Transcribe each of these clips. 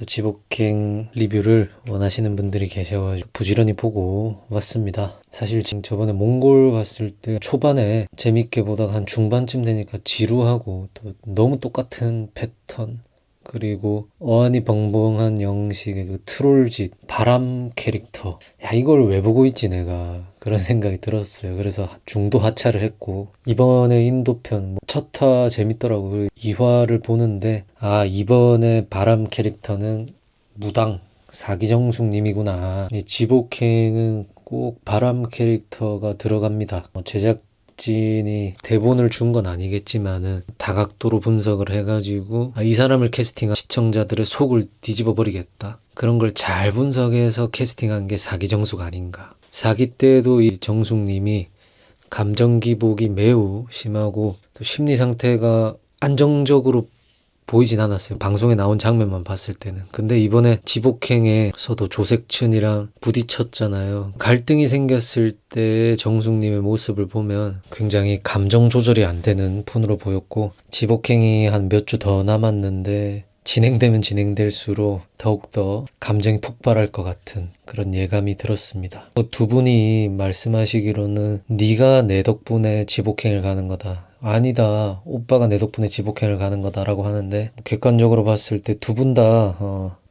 지복행 리뷰를 원하시는 분들이 계셔가지고 부지런히 보고 왔습니다. 사실 저번에 몽골 갔을 때 초반에 재밌게 보다가 한 중반쯤 되니까 지루하고 또 너무 똑같은 패턴, 그리고 어안이 벙벙한 영식의 그 트롤짓, 바람 캐릭터, 야 이걸 왜 보고 있지 내가, 그런 생각이 들었어요. 그래서 중도 하차를 했고, 이번에 인도편 첫 화 재밌더라고. 그리고 2화를 보는데 이번에 바람 캐릭터는 무당 사기정숙님이구나. 이 지복행은 꼭 바람 캐릭터가 들어갑니다. 제작진이 대본을 준 건 아니겠지만은 다각도로 분석을 해가지고 이 사람을 캐스팅한 시청자들의 속을 뒤집어 버리겠다, 그런 걸 잘 분석해서 캐스팅한 게 사기정숙 아닌가. 사기 때도 이 정숙님이 감정 기복이 매우 심하고 또 심리 상태가 안정적으로 보이진 않았어요, 방송에 나온 장면만 봤을 때는. 근데 이번에 지복행에서도 조색춘이랑 부딪혔잖아요. 갈등이 생겼을 때의 정숙님의 모습을 보면 굉장히 감정 조절이 안 되는 분으로 보였고, 지복행이 한 몇 주 더 남았는데 진행되면 진행될수록 더욱더 감정이 폭발할 것 같은 그런 예감이 들었습니다. 두 분이 말씀하시기로는 네가 내 덕분에 지복행을 가는 거다, 아니다 오빠가 내 덕분에 지복행을 가는 거다 라고 하는데, 객관적으로 봤을 때 두 분 다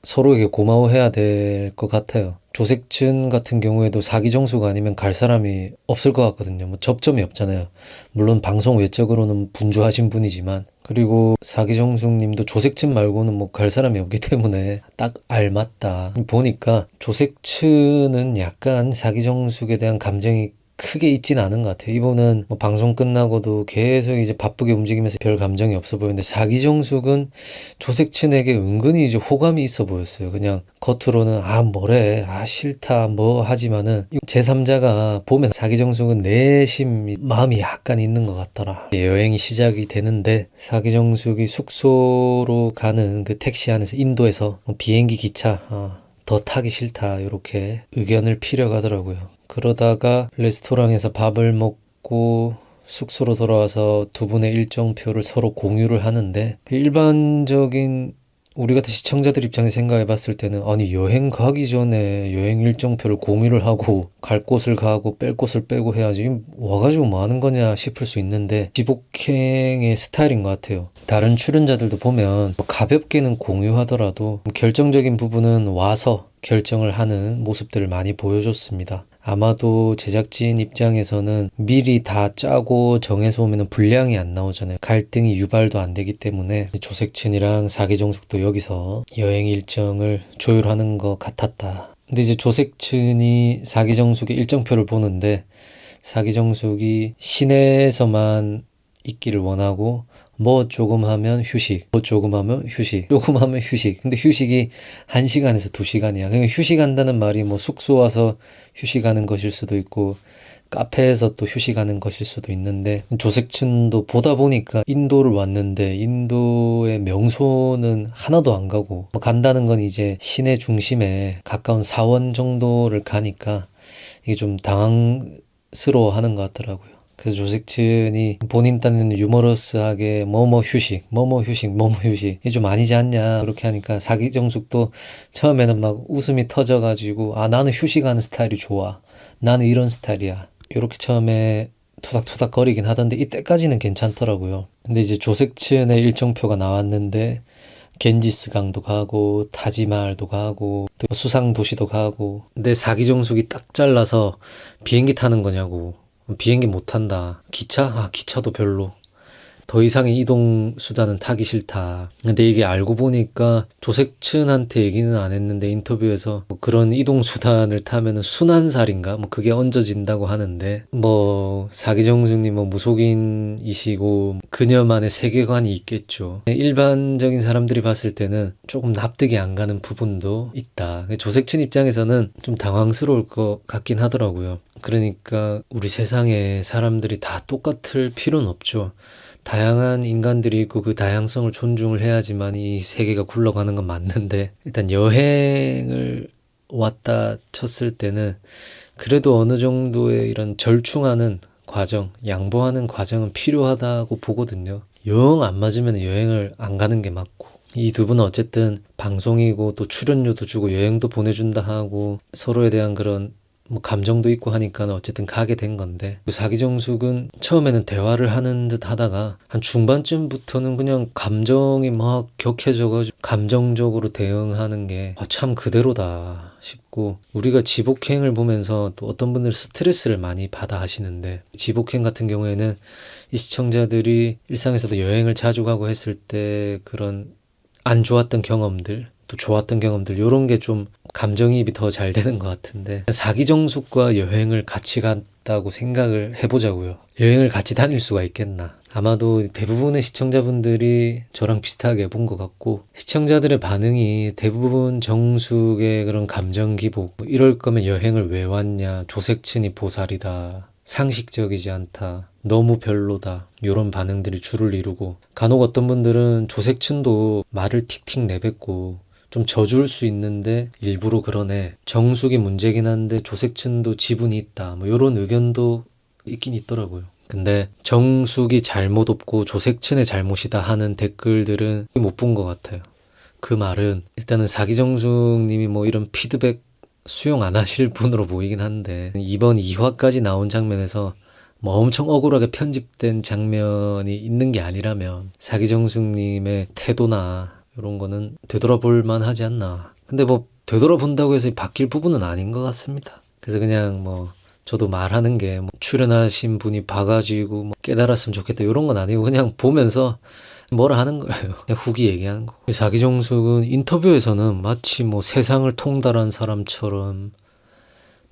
서로에게 고마워해야 될 것 같아요. 조색춘 같은 경우에도 사기정수가 아니면 갈 사람이 없을 것 같거든요. 접점이 없잖아요. 물론 방송 외적으로는 분주하신 분이지만, 그리고 사기정숙님도 조색춘 말고는 갈 사람이 없기 때문에 딱 알맞다. 보니까 조색춘은 약간 사기정숙에 대한 감정이 크게 있진 않은 것 같아요. 이분은 방송 끝나고도 계속 이제 바쁘게 움직이면서 별 감정이 없어 보이는데, 사기정숙은 조색춘에게 은근히 이제 호감이 있어 보였어요. 그냥 겉으로는 뭐래, 싫다 하지만은 제3자가 보면 사기정숙은 내심 마음이 약간 있는 것 같더라. 여행이 시작이 되는데 사기정숙이 숙소로 가는 그 택시 안에서, 인도에서 비행기 기차 더 타기 싫다 이렇게 의견을 피려가더라고요. 그러다가 레스토랑에서 밥을 먹고 숙소로 돌아와서 두 분의 일정표를 서로 공유를 하는데, 일반적인 우리 같은 시청자들 입장에서 생각해 봤을 때는 아니 여행 가기 전에 여행 일정표를 공유를 하고 갈 곳을 가고 뺄 곳을 빼고 해야지 와가지고 뭐 하는 거냐 싶을 수 있는데, 지복행의 스타일인 것 같아요. 다른 출연자들도 보면 가볍게는 공유하더라도 결정적인 부분은 와서 결정을 하는 모습들을 많이 보여줬습니다. 아마도 제작진 입장에서는 미리 다 짜고 정해서 오면 분량이 안 나오잖아요. 갈등이 유발도 안 되기 때문에 조색춘이랑 사기정숙도 여기서 여행 일정을 조율하는 것 같았다. 근데 이제 조색춘이 사기정숙의 일정표를 보는데, 사기정숙이 시내에서만 있기를 원하고 조금 하면 휴식, 조금 하면 휴식, 조금 하면 휴식. 근데 휴식이 1시간에서 2시간이야. 그러니까 휴식한다는 말이 숙소 와서 휴식하는 것일 수도 있고 카페에서 또 휴식하는 것일 수도 있는데, 조색춘도 보다 보니까 인도를 왔는데 인도의 명소는 하나도 안 가고 간다는 건 이제 시내 중심에 가까운 사원 정도를 가니까 이게 좀 당황스러워하는 것 같더라고요. 그래서 조색춘이 본인 딴에는 유머러스하게 휴식, 휴식 이게 좀 아니지 않냐 그렇게 하니까, 사기정숙도 처음에는 웃음이 터져가지고 나는 휴식하는 스타일이 좋아, 나는 이런 스타일이야 이렇게 처음에 투닥투닥 거리긴 하던데 이때까지는 괜찮더라고요. 근데 이제 조색춘의 일정표가 나왔는데 겐지스 강도 가고 타지마할도 가고 또 수상도시도 가고, 근데 사기정숙이 딱 잘라서 비행기 타는 거냐고, 비행기 못 탄다. 기차? 기차도 별로. 더 이상의 이동 수단은 타기 싫다. 근데 이게 알고 보니까 조색춘한테 얘기는 안 했는데 인터뷰에서 그런 이동 수단을 타면은 순환살인가? 그게 얹어진다고 하는데, 사기정숙님 무속인이시고 그녀만의 세계관이 있겠죠. 일반적인 사람들이 봤을 때는 조금 납득이 안 가는 부분도 있다. 조색춘 입장에서는 좀 당황스러울 것 같긴 하더라고요. 그러니까 우리 세상에 사람들이 다 똑같을 필요는 없죠. 다양한 인간들이 있고 그 다양성을 존중을 해야지만 이 세계가 굴러가는 건 맞는데, 일단 여행을 왔다 쳤을 때는 그래도 어느 정도의 이런 절충하는 과정, 양보하는 과정은 필요하다고 보거든요. 영 안 맞으면 여행을 안 가는 게 맞고, 이 두 분은 어쨌든 방송이고 또 출연료도 주고 여행도 보내준다 하고 서로에 대한 그런 뭐 감정도 있고 하니까 어쨌든 가게 된 건데, 사기정숙은 처음에는 대화를 하는 듯 하다가 한 중반쯤부터는 그냥 감정이 막 격해져가지고 감정적으로 대응하는 게 참 그대로다 싶고, 우리가 지복행을 보면서 또 어떤 분들 스트레스를 많이 받아 하시는데, 지복행 같은 경우에는 이 시청자들이 일상에서도 여행을 자주 가고 했을 때 그런 안 좋았던 경험들, 또 좋았던 경험들, 요런 게 좀 감정이입이 더 잘 되는 것 같은데, 사기정숙과 여행을 같이 갔다고 생각을 해보자고요. 여행을 같이 다닐 수가 있겠나. 아마도 대부분의 시청자분들이 저랑 비슷하게 본 것 같고, 시청자들의 반응이 대부분 정숙의 그런 감정 기복, 뭐 이럴 거면 여행을 왜 왔냐, 조색춘이 보살이다, 상식적이지 않다, 너무 별로다, 요런 반응들이 주를 이루고, 간혹 어떤 분들은 조색춘도 말을 틱틱 내뱉고 좀 져줄 수 있는데 일부러 그러네, 정숙이 문제긴 한데 조색춘도 지분이 있다, 뭐 요런 의견도 있긴 있더라고요. 근데 정숙이 잘못 없고 조색춘의 잘못이다 하는 댓글들은 못 본 것 같아요. 그 말은 일단은 사기정숙님이 뭐 이런 피드백 수용 안 하실 분으로 보이긴 한데, 이번 2화까지 나온 장면에서 뭐 엄청 억울하게 편집된 장면이 있는 게 아니라면 사기정숙님의 태도나 이런 거는 되돌아볼 만하지 않나. 근데 뭐 되돌아본다고 해서 바뀔 부분은 아닌 것 같습니다. 그래서 그냥 뭐 저도 말하는 게 뭐 출연하신 분이 봐가지고 뭐 깨달았으면 좋겠다 이런 건 아니고, 그냥 보면서 뭐라 하는 거예요. 그냥 후기 얘기하는 거. 자기정숙은 인터뷰에서는 마치 뭐 세상을 통달한 사람처럼,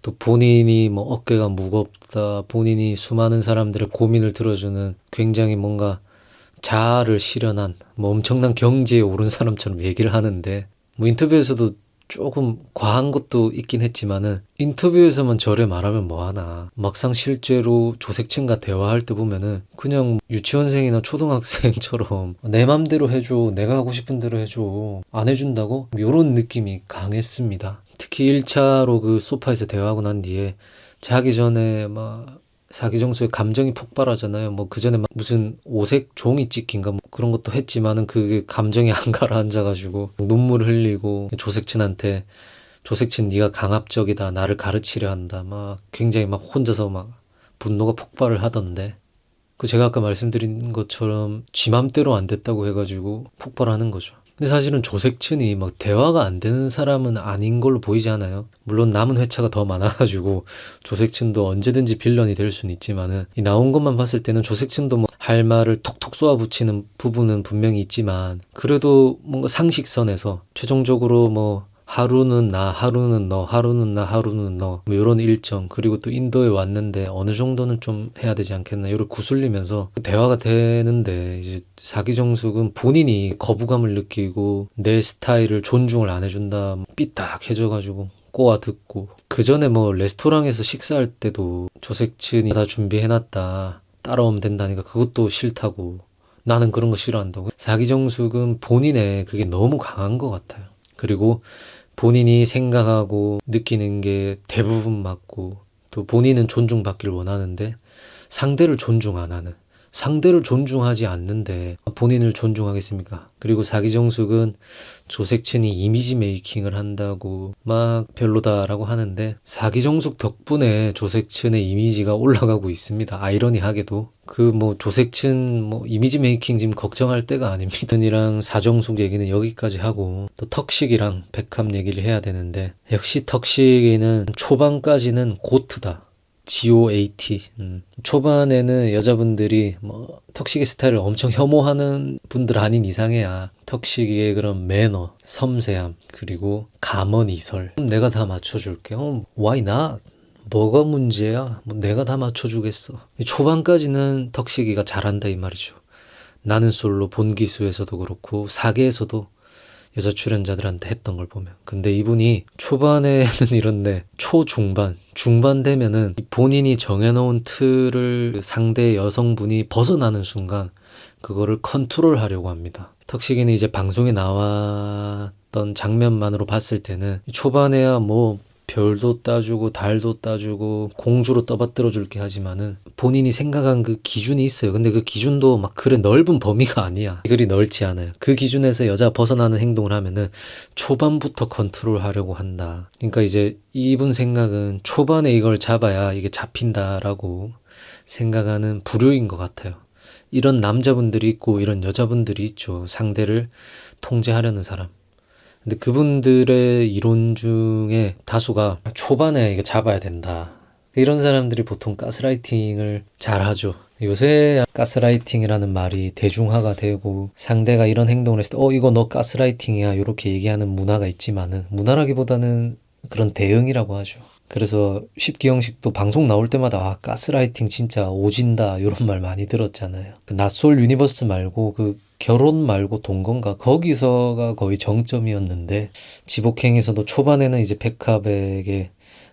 또 본인이 뭐 어깨가 무겁다, 본인이 수많은 사람들의 고민을 들어주는 굉장히 뭔가 자아를 실현한 뭐 엄청난 경지에 오른 사람처럼 얘기를 하는데, 뭐 인터뷰에서도 조금 과한 것도 있긴 했지만은, 인터뷰에서만 저래 말하면 뭐하나, 막상 실제로 조색층과 대화할 때 보면은 그냥 유치원생이나 초등학생처럼 내 맘대로 해줘, 내가 하고 싶은 대로 해줘, 안 해준다고? 이런 느낌이 강했습니다. 특히 1차로 그 소파에서 대화하고 난 뒤에 자기 전에 막 사기정수의 감정이 폭발하잖아요. 뭐 그 전에 막 무슨 오색 종이 찍힌가 뭐 그런 것도 했지만은 그게 감정이 안 가라앉아가지고 눈물 흘리고, 조색친한테 조색친 네가 강압적이다, 나를 가르치려 한다, 막 굉장히 막 혼자서 막 분노가 폭발을 하던데, 그 제가 아까 말씀드린 것처럼 지 맘대로 안 됐다고 해가지고 폭발하는 거죠. 근데 사실은 조색춘이 막 대화가 안 되는 사람은 아닌 걸로 보이지 않아요? 물론 남은 회차가 더 많아가지고 조색춘도 언제든지 빌런이 될 수는 있지만은, 이 나온 것만 봤을 때는 조색춘도 뭐 할 말을 톡톡 쏘아붙이는 부분은 분명히 있지만, 그래도 뭔가 상식선에서 최종적으로 뭐 하루는 나, 하루는 너, 하루는 나, 하루는 너, 뭐 이런 일정, 그리고 또 인도에 왔는데 어느 정도는 좀 해야 되지 않겠나, 이걸 구슬리면서 대화가 되는데, 이제 사기정숙은 본인이 거부감을 느끼고 내 스타일을 존중을 안 해준다, 삐딱해져가지고 꼬아 듣고, 그 전에 뭐 레스토랑에서 식사할 때도 조색친이 다 준비해놨다, 따라오면 된다니까 그것도 싫다고, 나는 그런 거 싫어한다고. 사기정숙은 본인의 그게 너무 강한 것 같아요. 그리고 본인이 생각하고 느끼는 게 대부분 맞고, 또 본인은 존중받기를 원하는데 상대를 존중 안 하는, 상대를 존중하지 않는데 본인을 존중하겠습니까? 그리고 사기정숙은 조색친이 이미지 메이킹을 한다고 막 별로다라고 하는데, 사기정숙 덕분에 조색친의 이미지가 올라가고 있습니다. 아이러니하게도. 그 뭐 조색친 뭐 이미지 메이킹 지금 걱정할 때가 아닙니다. 이랑 사정숙 얘기는 여기까지 하고, 또 턱식이랑 백합 얘기를 해야 되는데, 역시 턱식이는 초반까지는 고트다. GOAT. 초반에는 여자분들이 뭐 턱식이 스타일을 엄청 혐오하는 분들 아닌 이상해야 턱식이의 그런 매너, 섬세함, 그리고 감언이설, 내가 다 맞춰줄게. why not? 뭐가 문제야? 뭐 내가 다 맞춰주겠어. 초반까지는 턱식이가 잘한다 이 말이죠. 나는 솔로 본기수에서도 그렇고 사계에서도 여자 출연자들한테 했던 걸 보면. 근데 이분이 초반에는 이런데 중반 되면은 본인이 정해놓은 틀을 상대 여성분이 벗어나는 순간 그거를 컨트롤하려고 합니다. 턱식이는 이제 방송에 나왔던 장면만으로 봤을 때는 초반에야 뭐 별도 따주고 달도 따주고 공주로 떠받들어 줄게 하지만은 본인이 생각한 그 기준이 있어요. 근데 그 기준도 막 그래 넓은 범위가 아니야. 그리 넓지 않아요. 그 기준에서 여자가 벗어나는 행동을 하면은 초반부터 컨트롤하려고 한다. 그러니까 이제 이분 생각은 초반에 이걸 잡아야 이게 잡힌다라고 생각하는 부류인 것 같아요. 이런 남자분들이 있고 이런 여자분들이 있죠. 상대를 통제하려는 사람. 근데 그분들의 이론 중에 다수가 초반에 이거 잡아야 된다. 이런 사람들이 보통 가스라이팅을 잘 하죠. 요새 가스라이팅이라는 말이 대중화가 되고 상대가 이런 행동을 했을 때 이거 너 가스라이팅이야 이렇게 얘기하는 문화가 있지만은 문화라기보다는 그런 대응이라고 하죠. 그래서 십기형식도 방송 나올 때마다 가스라이팅 진짜 오진다 이런 말 많이 들었잖아요. 그 낯솔 유니버스 말고 그 결혼 말고 동거인가 거기서가 거의 정점이었는데 지복행에서도 초반에는 이제 백합에게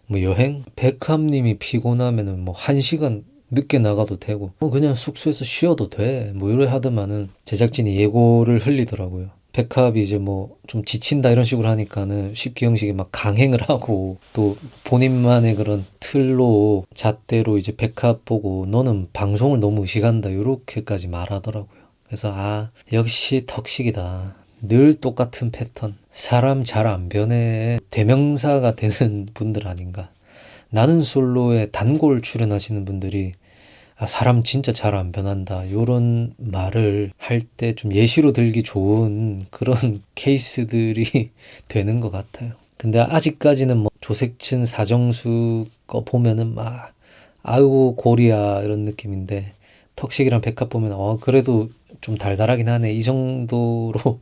뭐 여행? 백합님이 피곤하면은 뭐 1시간 늦게 나가도 되고 그냥 숙소에서 쉬어도 돼 뭐 이래 하더만은 제작진이 예고를 흘리더라고요. 백합이 이제 뭐 좀 지친다 이런 식으로 하니까는 십기형식이 막 강행을 하고 또 본인만의 그런 틀로 잣대로 이제 백합 보고 너는 방송을 너무 의식한다 이렇게까지 말하더라고요. 그래서 역시 턱식이다. 늘 똑같은 패턴. 사람 잘 안 변해. 대명사가 되는 분들 아닌가. 나는 솔로에 단골 출연하시는 분들이 사람 진짜 잘 안 변한다. 요런 말을 할 때 좀 예시로 들기 좋은 그런 케이스들이 되는 것 같아요. 근데 아직까지는 뭐 조색친 사정수 거 보면은 막 아이고 고리야 이런 느낌인데 턱식이랑 백합 보면 그래도 좀 달달하긴 하네 이 정도로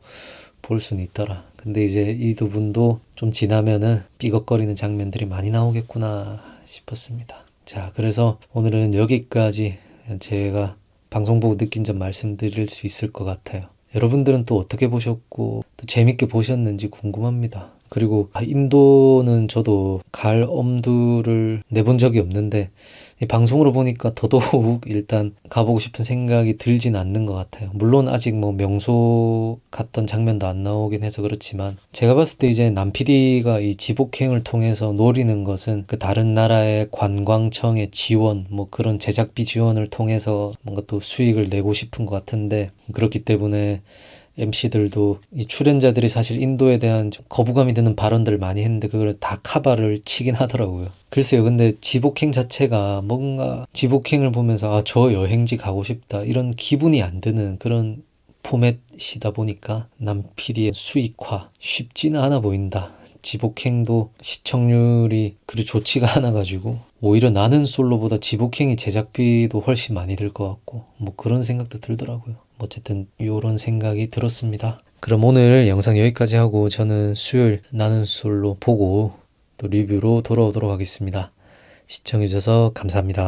볼 수는 있더라. 근데 이제 이 두 분도 좀 지나면은 삐걱거리는 장면들이 많이 나오겠구나 싶었습니다. 자, 그래서 오늘은 여기까지 제가 방송 보고 느낀 점 말씀드릴 수 있을 것 같아요. 여러분들은 또 어떻게 보셨고 또 재밌게 보셨는지 궁금합니다. 그리고 인도는 저도 갈 엄두를 내본 적이 없는데 이 방송으로 보니까 더더욱 일단 가보고 싶은 생각이 들진 않는 것 같아요. 물론 아직 뭐 명소 갔던 장면도 안 나오긴 해서 그렇지만 제가 봤을 때 이제 남 PD가 이 지복행을 통해서 노리는 것은 그 다른 나라의 관광청의 지원 뭐 그런 제작비 지원을 통해서 뭔가 또 수익을 내고 싶은 것 같은데 그렇기 때문에 MC들도 이 출연자들이 사실 인도에 대한 좀 거부감이 드는 발언들을 많이 했는데 그걸 다 카바를 치긴 하더라고요. 글쎄요. 근데 지복행 자체가 뭔가 지복행을 보면서 저 여행지 가고 싶다 이런 기분이 안 드는 그런 포맷이다 보니까 남 PD의 수익화 쉽지는 않아 보인다. 지복행도 시청률이 그리 좋지가 않아 가지고 오히려 나는 솔로보다 지복행이 제작비도 훨씬 많이 들 것 같고 뭐 그런 생각도 들더라고요. 어쨌든 이런 생각이 들었습니다. 그럼 오늘 영상 여기까지 하고 저는 수요일 나는 솔로 보고 또 리뷰로 돌아오도록 하겠습니다. 시청해주셔서 감사합니다.